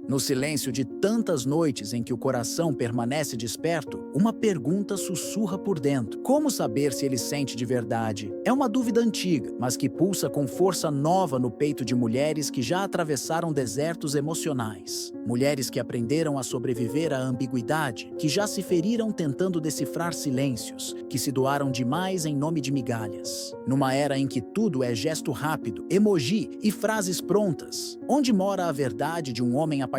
No silêncio de tantas noites em que o coração permanece desperto, uma pergunta sussurra por dentro. Como saber se ele sente de verdade? É uma dúvida antiga, mas que pulsa com força nova no peito de mulheres que já atravessaram desertos emocionais. Mulheres que aprenderam a sobreviver à ambiguidade, que já se feriram tentando decifrar silêncios, que se doaram demais em nome de migalhas. Numa era em que tudo é gesto rápido, emoji e frases prontas, onde mora a verdade de um homem apaixonado?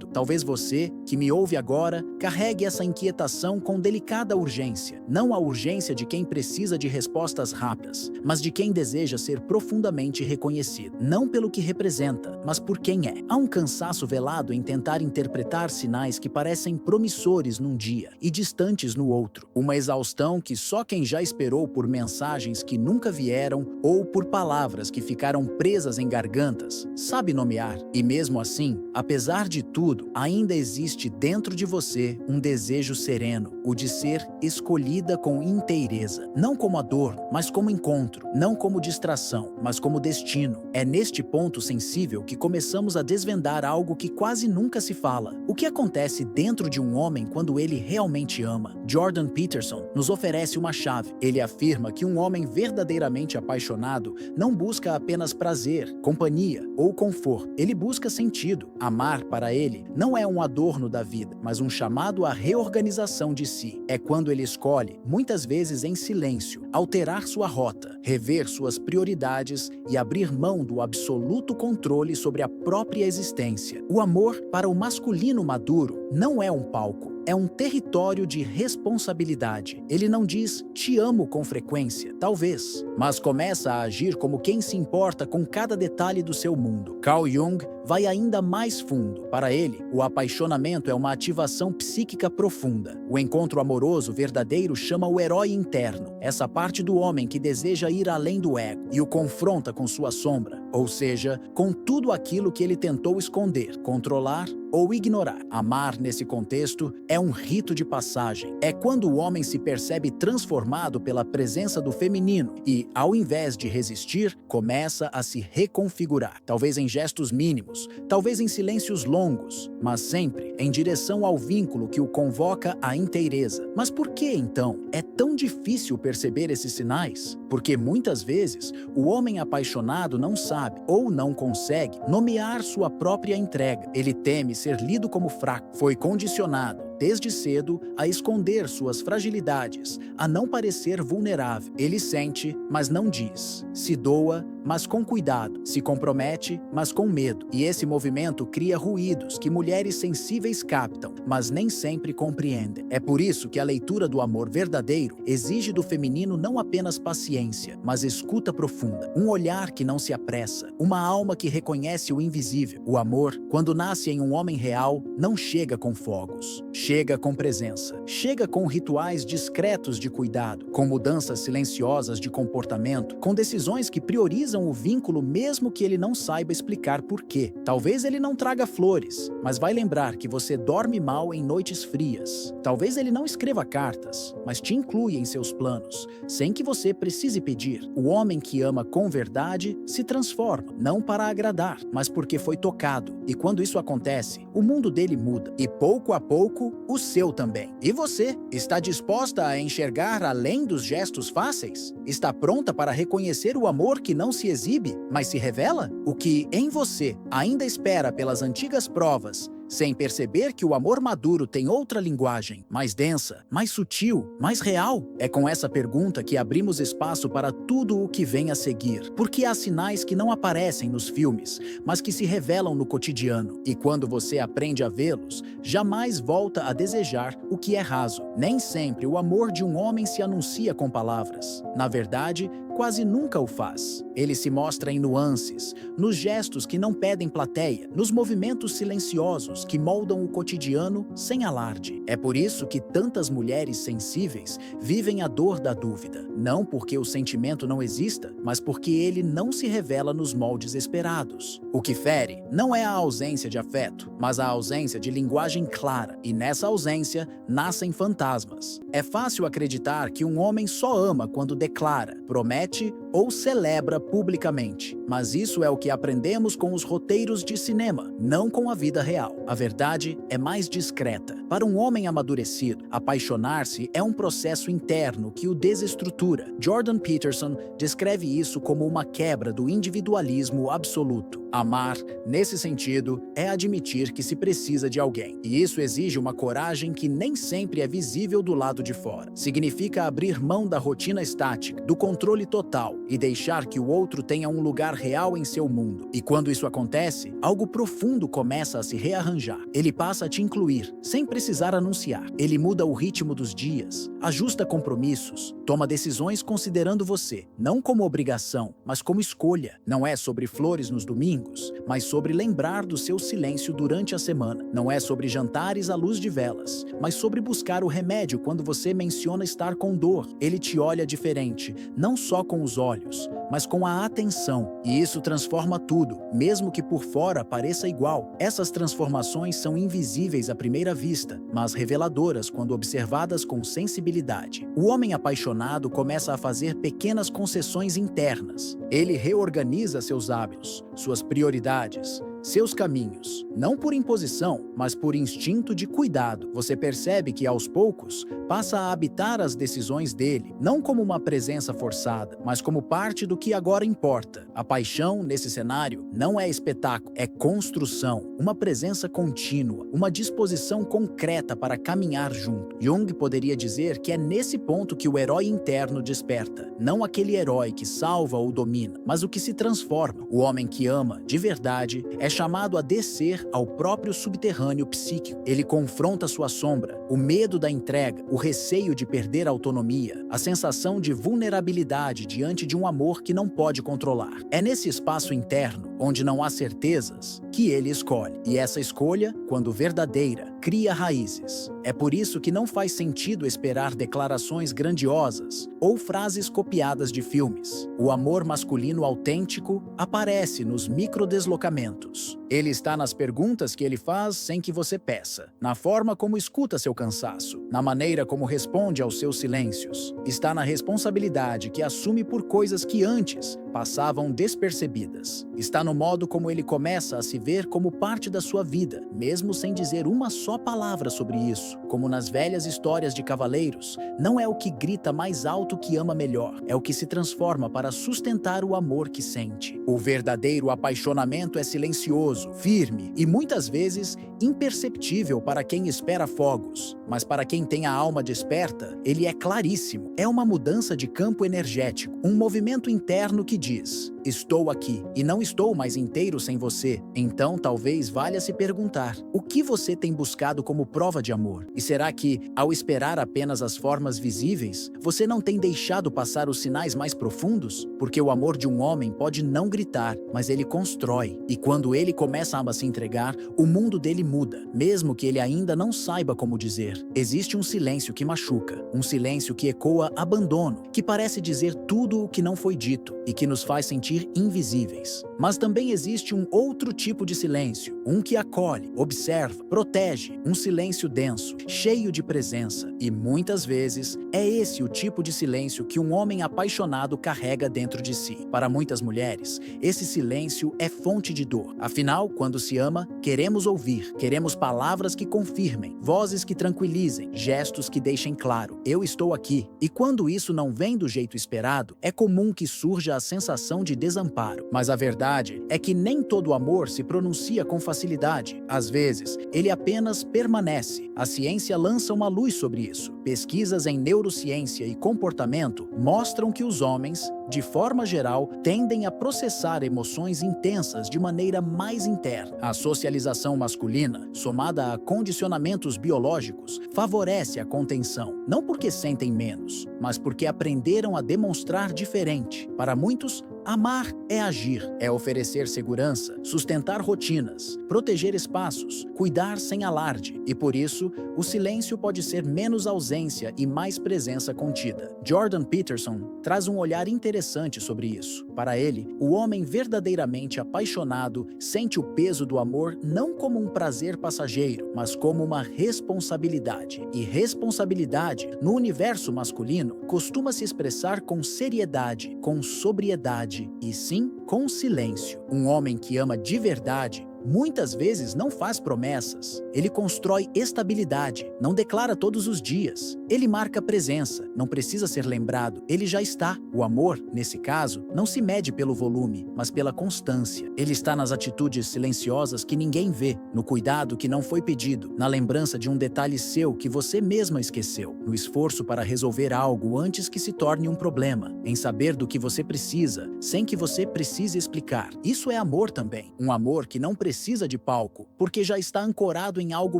Talvez você, que me ouve agora, carregue essa inquietação com delicada urgência. Não a urgência de quem precisa de respostas rápidas, mas de quem deseja ser profundamente reconhecido. Não pelo que representa, mas por quem é. Há um cansaço velado em tentar interpretar sinais que parecem promissores num dia e distantes no outro. Uma exaustão que só quem já esperou por mensagens que nunca vieram ou por palavras que ficaram presas em gargantas sabe nomear. E mesmo assim, apesar de tudo, ainda existe dentro de você um desejo sereno, o de ser escolhida com inteireza. Não como adorno, mas como encontro. Não como distração, mas como destino. É neste ponto sensível que começamos a desvendar algo que quase nunca se fala. O que acontece dentro de um homem quando ele realmente ama? Jordan Peterson nos oferece uma chave. Ele afirma que um homem verdadeiramente apaixonado não busca apenas prazer, companhia ou conforto. Ele busca sentido. Amar, para ele, não é um adorno da vida, mas um chamado à reorganização de si. É quando ele escolhe, muitas vezes em silêncio, alterar sua rota, rever suas prioridades e abrir mão do absoluto controle sobre a própria existência. O amor, para o masculino maduro, não é um palco. É um território de responsabilidade. Ele não diz "te amo" com frequência, talvez, mas começa a agir como quem se importa com cada detalhe do seu mundo. Carl Jung vai ainda mais fundo. Para ele, o apaixonamento é uma ativação psíquica profunda. O encontro amoroso verdadeiro chama o herói interno, essa parte do homem que deseja ir além do ego, e o confronta com sua sombra, ou seja, com tudo aquilo que ele tentou esconder, controlar ou ignorar. Amar, nesse contexto, é um rito de passagem. É quando o homem se percebe transformado pela presença do feminino e, ao invés de resistir, começa a se reconfigurar. Talvez em gestos mínimos, talvez em silêncios longos, mas sempre em direção ao vínculo que o convoca à inteireza. Mas por que, então, é tão difícil perceber esses sinais? Porque muitas vezes o homem apaixonado não sabe ou não consegue nomear sua própria entrega. Ele teme ser lido como fraco. Foi condicionado, desde cedo, a esconder suas fragilidades, a não parecer vulnerável. Ele sente, mas não diz. Se doa, mas com cuidado. Se compromete, mas com medo. E esse movimento cria ruídos que mulheres sensíveis captam, mas nem sempre compreendem. É por isso que a leitura do amor verdadeiro exige do feminino não apenas paciência, mas escuta profunda. Um olhar que não se apressa. Uma alma que reconhece o invisível. O amor, quando nasce em um homem real, não chega com fogos. Chega com presença. Chega com rituais discretos de cuidado, com mudanças silenciosas de comportamento, com decisões que priorizam o vínculo mesmo que ele não saiba explicar por quê. Talvez ele não traga flores, mas vai lembrar que você dorme mal em noites frias. Talvez ele não escreva cartas, mas te inclui em seus planos, sem que você precise pedir. O homem que ama com verdade se transforma, não para agradar, mas porque foi tocado. E quando isso acontece, o mundo dele muda. E pouco a pouco, o seu também. E você? Está disposta a enxergar além dos gestos fáceis? Está pronta para reconhecer o amor que não se exibe, mas se revela? O que em você ainda espera pelas antigas provas, sem perceber que o amor maduro tem outra linguagem, mais densa, mais sutil, mais real? É com essa pergunta que abrimos espaço para tudo o que vem a seguir. Porque há sinais que não aparecem nos filmes, mas que se revelam no cotidiano. E quando você aprende a vê-los, jamais volta a desejar o que é raso. Nem sempre o amor de um homem se anuncia com palavras. Na verdade, quase nunca o faz. Ele se mostra em nuances, nos gestos que não pedem plateia, nos movimentos silenciosos que moldam o cotidiano sem alarde. É por isso que tantas mulheres sensíveis vivem a dor da dúvida, não porque o sentimento não exista, mas porque ele não se revela nos moldes esperados. O que fere não é a ausência de afeto, mas a ausência de linguagem clara, e nessa ausência nascem fantasmas. É fácil acreditar que um homem só ama quando declara, promete ou celebra publicamente. Mas isso é o que aprendemos com os roteiros de cinema, não com a vida real. A verdade é mais discreta. Para um homem amadurecido, apaixonar-se é um processo interno que o desestrutura. Jordan Peterson descreve isso como uma quebra do individualismo absoluto. Amar, nesse sentido, é admitir que se precisa de alguém. E isso exige uma coragem que nem sempre é visível do lado de fora. Significa abrir mão da rotina estática, do controle total e deixar que o outro tenha um lugar real em seu mundo. E quando isso acontece, algo profundo começa a se rearranjar. Ele passa a te incluir, sem precisar anunciar. Ele muda o ritmo dos dias, ajusta compromissos, toma decisões considerando você, não como obrigação, mas como escolha. Não é sobre flores nos domingos, mas sobre lembrar do seu silêncio durante a semana. Não é sobre jantares à luz de velas, mas sobre buscar o remédio quando você menciona estar com dor. Ele te olha diferente, não só com os olhos, mas com a atenção. E isso transforma tudo, mesmo que por fora pareça igual. Essas transformações são invisíveis à primeira vista, mas reveladoras quando observadas com sensibilidade. O homem apaixonado começa a fazer pequenas concessões internas. Ele reorganiza seus hábitos, suas prioridades, seus caminhos, não por imposição, mas por instinto de cuidado. Você percebe que, aos poucos, passa a habitar as decisões dele, não como uma presença forçada, mas como parte do que agora importa. A paixão, nesse cenário, não é espetáculo, é construção, uma presença contínua, uma disposição concreta para caminhar junto. Jung poderia dizer que é nesse ponto que o herói interno desperta, não aquele herói que salva ou domina, mas o que se transforma. O homem que ama, de verdade, é chamado a descer ao próprio subterrâneo psíquico. Ele confronta sua sombra, o medo da entrega, o receio de perder a autonomia, a sensação de vulnerabilidade diante de um amor que não pode controlar. É nesse espaço interno, onde não há certezas, que ele escolhe. E essa escolha, quando verdadeira, cria raízes. É por isso que não faz sentido esperar declarações grandiosas ou frases copiadas de filmes. O amor masculino autêntico aparece nos microdeslocamentos. Ele está nas perguntas que ele faz sem que você peça, na forma como escuta seu cansaço, na maneira como responde aos seus silêncios. Está na responsabilidade que assume por coisas que antes passavam despercebidas. Está no modo como ele começa a se ver como parte da sua vida, mesmo sem dizer uma só palavra sobre isso. Como nas velhas histórias de cavaleiros, não é o que grita mais alto que ama melhor, é o que se transforma para sustentar o amor que sente. O verdadeiro apaixonamento é silencioso, firme e muitas vezes imperceptível para quem espera fogos, mas para quem tem a alma desperta, ele é claríssimo. É uma mudança de campo energético, um movimento interno que diz: estou aqui e não estou mais inteiro sem você. Então talvez valha se perguntar: o que você tem buscado como prova de amor? E será que, ao esperar apenas as formas visíveis, você não tem deixado passar os sinais mais profundos? Porque o amor de um homem pode não gritar, mas ele constrói. E quando ele começa a se entregar, o mundo dele muda, mesmo que ele ainda não saiba como dizer. Existe um silêncio que machuca, um silêncio que ecoa abandono, que parece dizer tudo o que não foi dito e que nos faz sentir invisíveis. Mas também existe um outro tipo de silêncio, um que acolhe, observa, protege, um silêncio denso, cheio de presença. E muitas vezes é esse o tipo de silêncio que um homem apaixonado carrega dentro de si. Para muitas mulheres, esse silêncio é fonte de dor. Afinal, quando se ama, queremos ouvir, queremos palavras que confirmem, vozes que tranquilizem, gestos que deixem claro: eu estou aqui. E quando isso não vem do jeito esperado, é comum que surja a sensação de desamparo. Mas a verdade é que nem todo amor se pronuncia com facilidade. Às vezes, ele apenas permanece. A ciência lança uma luz sobre isso. Pesquisas em neurociência e comportamento mostram que os homens, de forma geral, tendem a processar emoções intensas de maneira mais interna. A socialização masculina, somada a condicionamentos biológicos, favorece a contenção, não porque sentem menos, mas porque aprenderam a demonstrar diferente. Para muitos, Amar é agir, é oferecer segurança, sustentar rotinas, proteger espaços, cuidar sem alarde. E por isso, o silêncio pode ser menos ausência e mais presença contida. Jordan Peterson traz um olhar interessante sobre isso. Para ele, o homem verdadeiramente apaixonado sente o peso do amor não como um prazer passageiro, mas como uma responsabilidade. E responsabilidade, no universo masculino, costuma se expressar com seriedade, com sobriedade e sim com silêncio. Um homem que ama de verdade muitas vezes não faz promessas. Ele constrói estabilidade, não declara todos os dias. Ele marca presença, não precisa ser lembrado, ele já está. O amor, nesse caso, não se mede pelo volume, mas pela constância. Ele está nas atitudes silenciosas que ninguém vê, no cuidado que não foi pedido, na lembrança de um detalhe seu que você mesma esqueceu, no esforço para resolver algo antes que se torne um problema, em saber do que você precisa, sem que você precise explicar. Isso é amor também. Um amor que não precisa de palco, porque já está ancorado em algo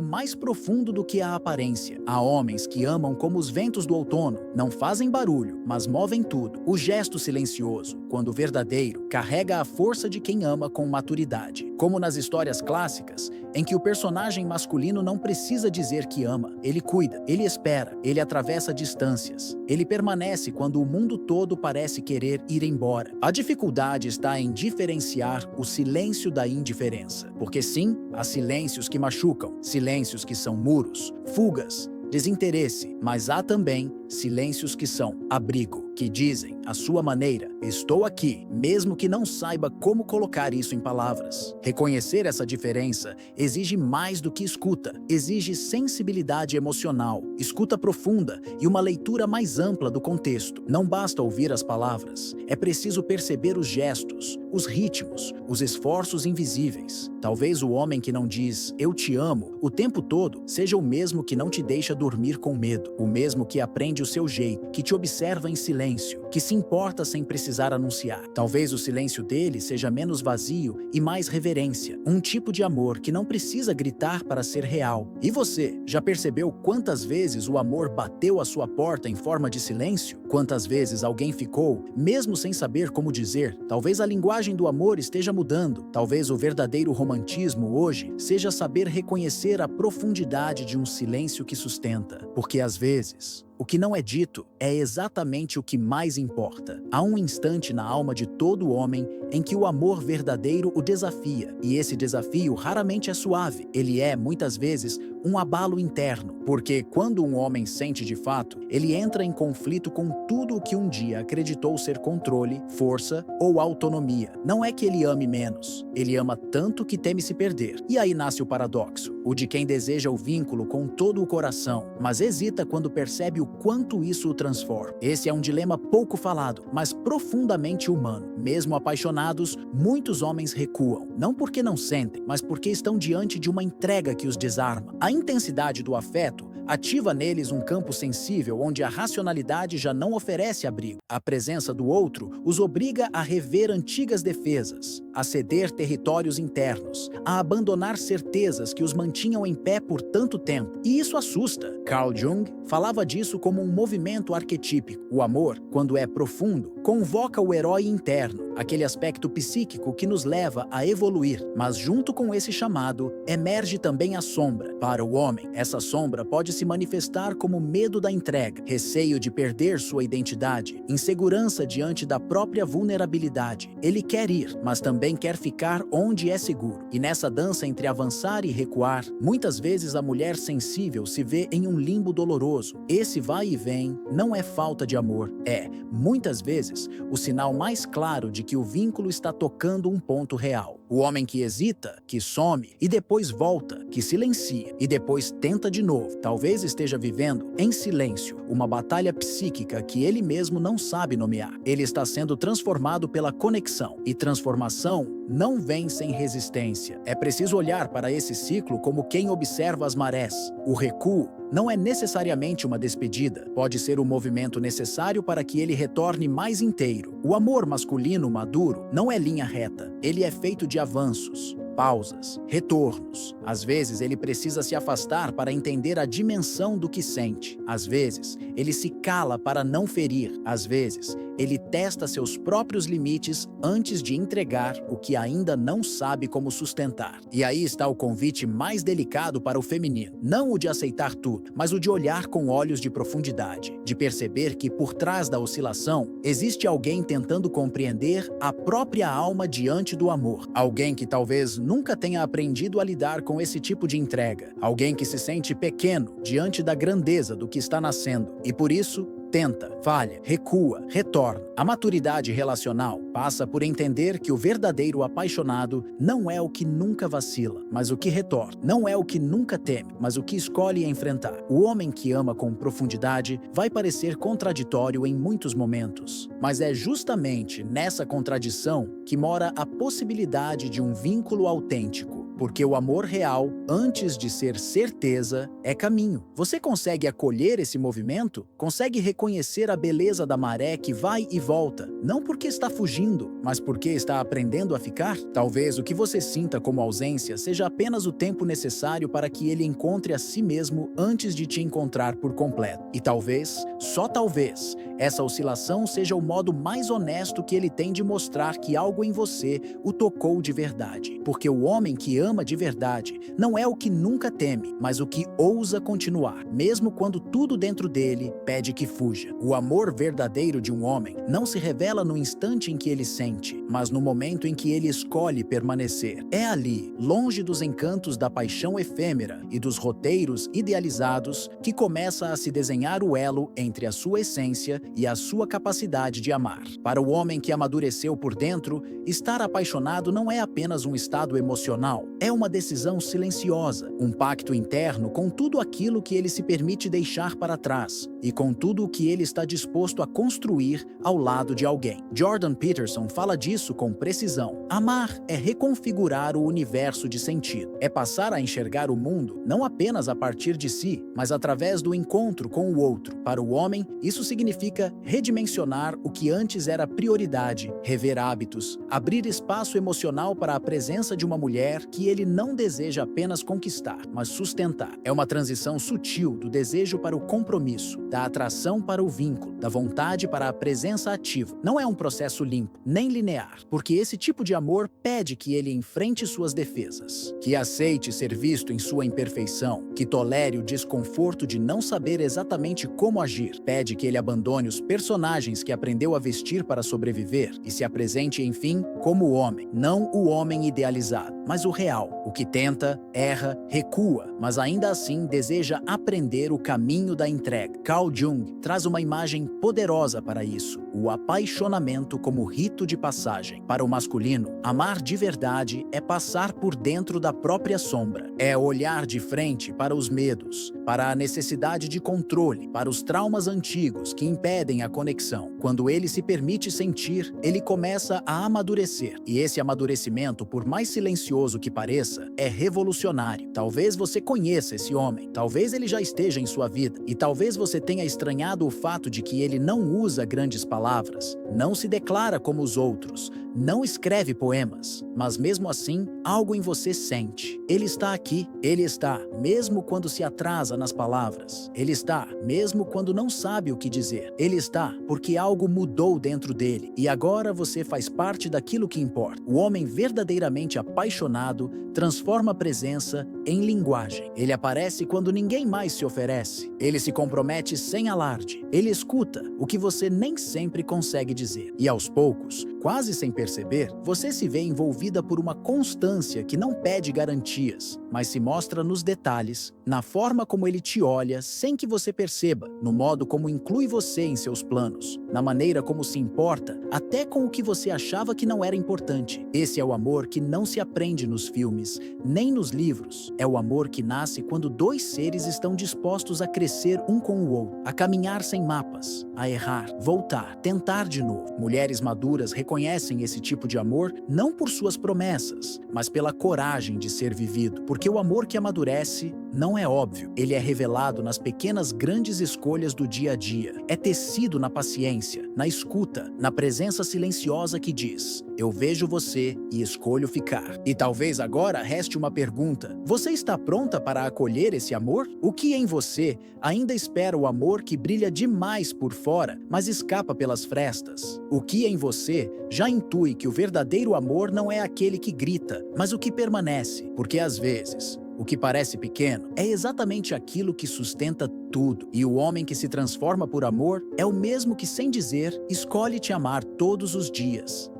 mais profundo do que a aparência. Há homens que amam como os ventos do outono, não fazem barulho, mas movem tudo. O gesto silencioso, quando verdadeiro, carrega a força de quem ama com maturidade. Como nas histórias clássicas, em que o personagem masculino não precisa dizer que ama, ele cuida, ele espera, ele atravessa distâncias, ele permanece quando o mundo todo parece querer ir embora. A dificuldade está em diferenciar o silêncio da indiferença. Porque sim, há silêncios que machucam, silêncios que são muros, fugas, desinteresse, mas há também silêncios que são abrigo, que dizem, à sua maneira, estou aqui, mesmo que não saiba como colocar isso em palavras. Reconhecer essa diferença exige mais do que escuta, exige sensibilidade emocional, escuta profunda e uma leitura mais ampla do contexto. Não basta ouvir as palavras, é preciso perceber os gestos, os ritmos, os esforços invisíveis. Talvez o homem que não diz, eu te amo, o tempo todo, seja o mesmo que não te deixa dormir com medo, o mesmo que aprende o seu jeito, que te observa em silêncio, que se importa sem precisar anunciar. Talvez o silêncio dele seja menos vazio e mais reverência, um tipo de amor que não precisa gritar para ser real. E você, já percebeu quantas vezes o amor bateu à sua porta em forma de silêncio? Quantas vezes alguém ficou, mesmo sem saber como dizer? Talvez a linguagem do amor esteja mudando. Talvez o verdadeiro romantismo hoje seja saber reconhecer a profundidade de um silêncio que sustenta. Porque às vezes, o que não é dito é exatamente o que mais importa. Há um instante na alma de todo homem em que o amor verdadeiro o desafia, e esse desafio raramente é suave. Ele é, muitas vezes, um abalo interno, porque quando um homem sente de fato, ele entra em conflito com tudo o que um dia acreditou ser controle, força ou autonomia. Não é que ele ame menos, ele ama tanto que teme se perder. E aí nasce o paradoxo, o de quem deseja o vínculo com todo o coração, mas hesita quando percebe o quanto isso o transforma. Esse é um dilema pouco falado, mas profundamente humano. Mesmo apaixonados, muitos homens recuam, não porque não sentem, mas porque estão diante de uma entrega que os desarma. A intensidade do afeto ativa neles um campo sensível onde a racionalidade já não oferece abrigo. A presença do outro os obriga a rever antigas defesas, a ceder territórios internos, a abandonar certezas que os mantinham em pé por tanto tempo. E isso assusta. Carl Jung falava disso como um movimento arquetípico. O amor, quando é profundo, convoca o herói interno, aquele aspecto psíquico que nos leva a evoluir. Mas junto com esse chamado, emerge também a sombra. Para o homem, essa sombra pode se manifestar como medo da entrega, receio de perder sua identidade, insegurança diante da própria vulnerabilidade. Ele quer ir, mas também quer ficar onde é seguro. E nessa dança entre avançar e recuar, muitas vezes a mulher sensível se vê em um limbo doloroso. Esse vai e vem não é falta de amor, é, muitas vezes, o sinal mais claro de que o vínculo está tocando um ponto real. O homem que hesita, que some e depois volta, que silencia e depois tenta de novo, talvez esteja vivendo, em silêncio, uma batalha psíquica que ele mesmo não sabe nomear. Ele está sendo transformado pela conexão, e transformação não vem sem resistência. É preciso olhar para esse ciclo como quem observa as marés. O recuo não é necessariamente uma despedida, pode ser o movimento necessário para que ele retorne mais inteiro. O amor masculino maduro não é linha reta, ele é feito de avanços, pausas, retornos. Às vezes ele precisa se afastar para entender a dimensão do que sente. Às vezes ele se cala para não ferir. Às vezes ele testa seus próprios limites antes de entregar o que ainda não sabe como sustentar. E aí está o convite mais delicado para o feminino. Não o de aceitar tudo, mas o de olhar com olhos de profundidade, de perceber que por trás da oscilação existe alguém tentando compreender a própria alma diante do amor. Alguém que talvez nunca tenha aprendido a lidar com esse tipo de entrega. Alguém que se sente pequeno diante da grandeza do que está nascendo e por isso tenta, falha, recua, retorna. A maturidade relacional passa por entender que o verdadeiro apaixonado não é o que nunca vacila, mas o que retorna. Não é o que nunca teme, mas o que escolhe enfrentar. O homem que ama com profundidade vai parecer contraditório em muitos momentos, mas é justamente nessa contradição que mora a possibilidade de um vínculo autêntico. Porque o amor real, antes de ser certeza, é caminho. Você consegue acolher esse movimento? Consegue reconhecer a beleza da maré que vai e volta, não porque está fugindo, mas porque está aprendendo a ficar? Talvez o que você sinta como ausência seja apenas o tempo necessário para que ele encontre a si mesmo antes de te encontrar por completo. E talvez, só talvez, essa oscilação seja o modo mais honesto que ele tem de mostrar que algo em você o tocou de verdade. Porque o homem que ama de verdade não é o que nunca teme, mas o que ousa continuar, mesmo quando tudo dentro dele pede que fuja. O amor verdadeiro de um homem não se revela no instante em que ele sente, mas no momento em que ele escolhe permanecer. É ali, longe dos encantos da paixão efêmera e dos roteiros idealizados, que começa a se desenhar o elo entre a sua essência e a sua capacidade de amar. Para o homem que amadureceu por dentro, estar apaixonado não é apenas um estado emocional, é uma decisão silenciosa, um pacto interno com tudo aquilo que ele se permite deixar para trás e com tudo o que ele está disposto a construir ao lado de alguém. Jordan Peterson fala disso com precisão. Amar é reconfigurar o universo de sentido. É passar a enxergar o mundo não apenas a partir de si, mas através do encontro com o outro. Para o homem, isso significa redimensionar o que antes era prioridade, rever hábitos, abrir espaço emocional para a presença de uma mulher que ele não deseja apenas conquistar, mas sustentar. É uma transição sutil do desejo para o compromisso, da atração para o vínculo, da vontade para a presença ativa. Não é um processo limpo, nem linear, porque esse tipo de amor pede que ele enfrente suas defesas, que aceite ser visto em sua imperfeição, que tolere o desconforto de não saber exatamente como agir, pede que ele abandone os personagens que aprendeu a vestir para sobreviver e se apresente, enfim, como o homem, não o homem idealizado, mas o real, o que tenta, erra, recua, mas ainda assim deseja aprender o caminho da entrega. Carl Jung traz uma imagem poderosa para isso, o apaixonamento como rito de passagem. Para o masculino, amar de verdade é passar por dentro da própria sombra, é olhar de frente para os medos, para a necessidade de controle, para os traumas antigos que impedem a conexão. Quando ele se permite sentir, ele começa a amadurecer, e esse amadurecimento, por mais silencioso que pareça, é revolucionário. Talvez você conheça esse homem, talvez ele já esteja em sua vida, e talvez você tenha estranhado o fato de que ele não usa grandes palavras, não se declara como os outros, não escreve poemas, mas mesmo assim, algo em você sente. Ele está aqui, ele está, mesmo quando se atrasa nas palavras. Ele está, mesmo quando não sabe o que dizer. Ele está, porque algo mudou dentro dele, e agora você faz parte daquilo que importa. O homem verdadeiramente apaixonado transforma a presença em linguagem. Ele aparece quando ninguém mais se oferece. Ele se compromete sem alarde. Ele escuta o que você nem sempre consegue dizer. E aos poucos, quase sem perceber, você se vê envolvida por uma constância que não pede garantias, mas se mostra nos detalhes, na forma como ele te olha sem que você perceba, no modo como inclui você em seus planos, na maneira como se importa, até com o que você achava que não era importante. Esse é o amor que não se aprende nos filmes, nem nos livros. É o amor que nasce quando dois seres estão dispostos a crescer um com o outro, a caminhar sem mapas, a errar, voltar, tentar de novo. Mulheres maduras reconhecem esse tipo de amor não por suas promessas, mas pela coragem de ser vivido, porque o amor que amadurece não é óbvio. Ele é revelado nas pequenas grandes escolhas do dia a dia. É tecido na paciência, paciência, na escuta, na presença silenciosa que diz: eu vejo você e escolho ficar. E talvez agora reste uma pergunta: você está pronta para acolher esse amor? O que em você ainda espera o amor que brilha demais por fora, mas escapa pelas frestas? O que em você já intui que o verdadeiro amor não é aquele que grita, mas o que permanece? Porque às vezes, o que parece pequeno é exatamente aquilo que sustenta tudo. E o homem que se transforma por amor é o mesmo que, sem dizer, escolhe te amar todos os dias.